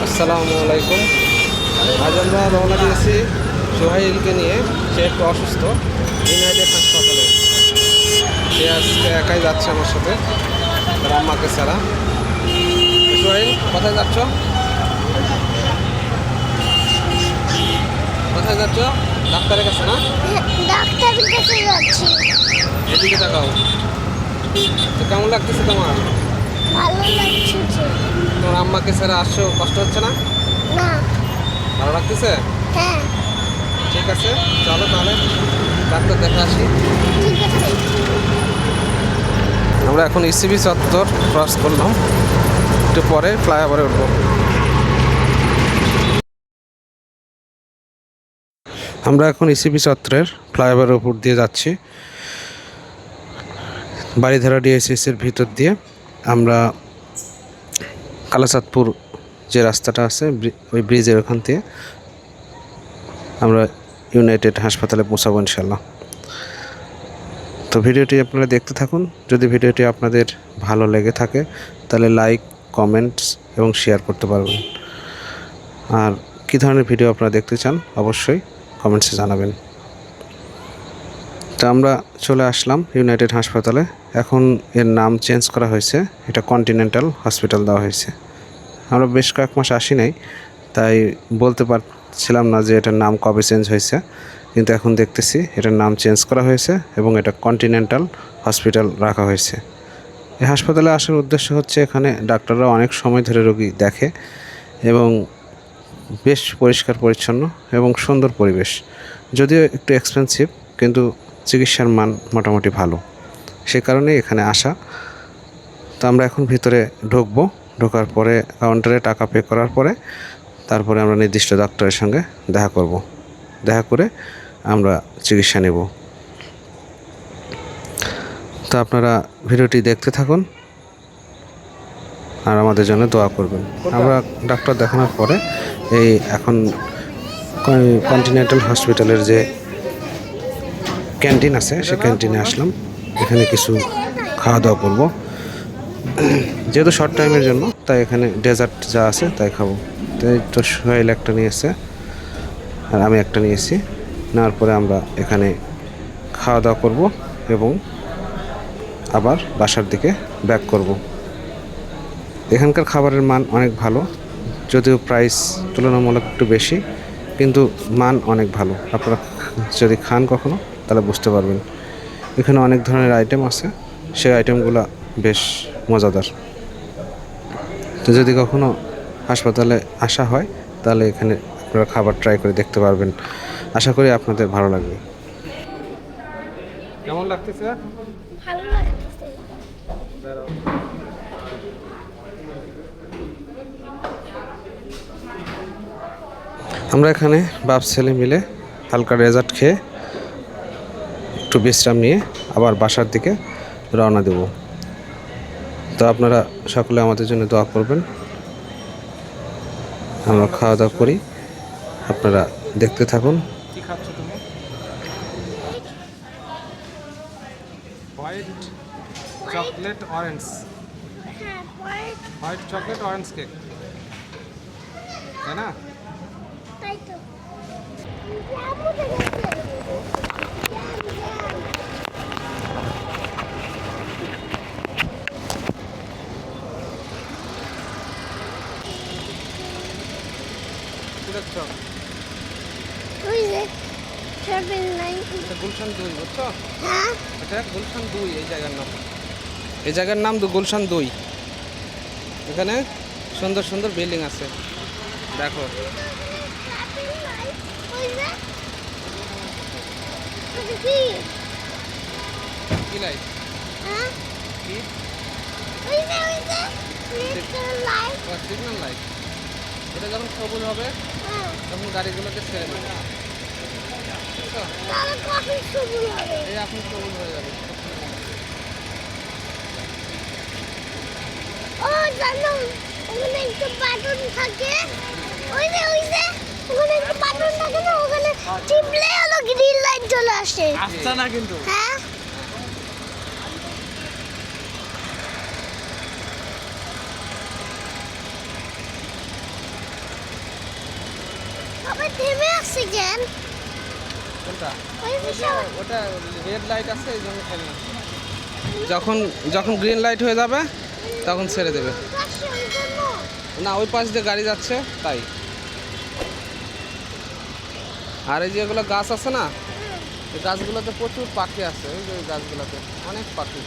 আসসালামু আলাইকুম। আজ আমরা রওনা দিয়েছি সোহাইলকে নিয়ে। সে একটু অসুস্থ, ইউনাইটেড হাসপাতালে। সে আজকে একাই যাচ্ছে আমার সাথে, তার আম্মাকে ছাড়া। সোহাইল, কোথায় যাচ্ছ? কোথায় যাচ্ছ? ডাক্তারের কাছে না? ডাক্তারের কাছে যাচ্ছি। এদিকে তাকাও। তো কেমন লাগতেছে তোমার? ভালো লাগছে। তোমার আম্মাকে ছাড়া আসছো, কষ্ট হচ্ছে না? না। ভালো লাগতেছে? হ্যাঁ, ঠিক আছে, চলো তাহলে ডাক্তার দেখে আসি। ঠিক আছে। আমরা এখন ইসিবি চত্বর ক্রস করলাম, একটু পরে ফ্লাইওভারে উঠবো। আমরা এখন ইসিবি চত্বরের ফ্লাইওভারের উপর দিয়ে যাচ্ছি, বাড়িধারা ডিএসএসের ভিতর দিয়ে। আমরা কালাচাঁদপুর যে রাস্তাটা আছে, ওই ব্রিজের ওখান দিয়ে আমরা ইউনাইটেড হাসপাতালে পৌঁছাবো ইনশাল্লাহ। তো ভিডিওটি আপনারা দেখতে থাকুন। যদি ভিডিওটি আপনাদের ভালো লেগে থাকে তাহলে লাইক, কমেন্টস এবং শেয়ার করতে পারবেন। আর কী ধরনের ভিডিও আপনারা দেখতে চান অবশ্যই কমেন্টসে জানাবেন। তো আমরা চলে আসলাম ইউনাইটেড হাসপাতালে। এখন এর নাম চেঞ্জ করা হয়েছে, এটা কন্টিনেন্টাল হসপিটাল দেওয়া হয়েছে। আমরা বেশ কয়েক মাস আসি নাই, তাই বলতে পারছিলাম না যে এটার নাম কবে চেঞ্জ হয়েছে, কিন্তু এখন দেখতেছি এটার নাম চেঞ্জ করা হয়েছে এবং এটা কন্টিনেন্টাল হসপিটাল রাখা হয়েছে। এই হাসপাতালে আসার উদ্দেশ্য হচ্ছে এখানে ডাক্তাররা অনেক সময় ধরে রোগী দেখে এবং বেশ পরিষ্কার পরিচ্ছন্ন এবং সুন্দর পরিবেশ। যদিও একটু এক্সপেন্সিভ, কিন্তু চিকিৎসার মান মোটামুটি ভালো, সে কারণে এখানে আসা। তো আমরা এখন ভিতরে ঢুকবো। ঢোকার পরে কাউন্টারে টাকা পে করার পরে তারপরে আমরা নির্দিষ্ট ডাক্তারের সঙ্গে দেখা করব। দেখা করে আমরা চিকিৎসা নেব। তো আপনারা ভিডিওটি দেখতে থাকুন আর আমাদের জন্য দোয়া করবেন। আমরা ডাক্তার দেখানোর পরে এই এখন কন্টিনেন্টাল হসপিটালের যে ক্যান্টিন আছে সে ক্যান্টিনে আসলাম। এখানে কিছু খাওয়া দাওয়া করব, যেহেতু শর্ট টাইমের জন্য, তাই এখানে ডেজার্ট যা আছে তাই খাবো। তাই তো সোহেল একটা নিয়েছে আর আমি একটা নিয়েছি। নেওয়ার পরে আমরা এখানে খাওয়া দাওয়া করব এবং আবার বাসার দিকে ব্যাক করব। এখানকার খাবারের মান অনেক ভালো, যদিও প্রাইস তুলনামূলক একটু বেশি, কিন্তু মান অনেক ভালো। আপনারা যদি খান কখনো তাহলে বুঝতে পারবেন। এখানে অনেক ধরনের আইটেম আছে, সেই আইটেমগুলো বেশ মজাদার। তো যদি কখনো হাসপাতালে আসা হয় তাহলে এখানে আপনারা খাবার ট্রাই করে দেখতে পারবেন। আশা করি আপনাদের ভালো লাগবে। কেমন লাগতেছে? ভালো লাগছে। আমরা এখানে বাপ ছেলে মিলে হালকা ডেজার্ট খেয়ে একটু বিশ্রাম নিয়ে আবার বাসার দিকে রওনা দেব। তো আপনারা সকলে আমাদের জন্য দোয়া করবেন। আমরা খাওয়া দাওয়া করি, আপনারা দেখতে থাকুন। কি খাচ্ছ তুমি? White chocolate orange. হ্যাঁ, হোয়াইট চকলেট অরেঞ্জ কেক, তাই না? তাই তো। কি দেখছ? ওই যে 79। এটা গুলশান 2, বুঝছো? হ্যাঁ, এটা গুলশান 2 এই জায়গার নাম। এই জায়গার নাম গুলশান 2। এখানে সুন্দর সুন্দর বিল্ডিং আছে, দেখো। ওই যে ওই কি? কি লাইট? হ্যাঁ, কি? ওই যে লিটল লাইট। Signal light. এটা যখন সবুজ হবে হ্যাঁ, তখন গাড়িগুলোকে ছেড়ে দেবে, বুঝছো? তাহলে কখন শুরু হবে? এই এখন সবুজ হয়ে যাবে। ও জানো, ওখানে একটু বাটন থাকে। ওই যে ওখানে একটু বাটন থাকে না, ওখানে টিপলে হলো গ্রিন লাইট চলে আসে। আসছে না কিন্তু। হ্যাঁ, আবার থেমে আসছে কেন? কোনটা? ওই ওই যে বিশাল ওটা রেড লাইট আছে এই জন্য থেমে আছে। যখন যখন গ্রিন লাইট হয়ে যাবে তখন ছেড়ে দেবে। গাছে ওই জন্য। না, ওই পাশ দিয়ে গাড়ি যাচ্ছে তাই। আর এই যে এগুলো গাছ আছে না, এই গাছগুলোতে প্রচুর পাখি আছে, ওই যে ওই গাছগুলোতে অনেক পাখি।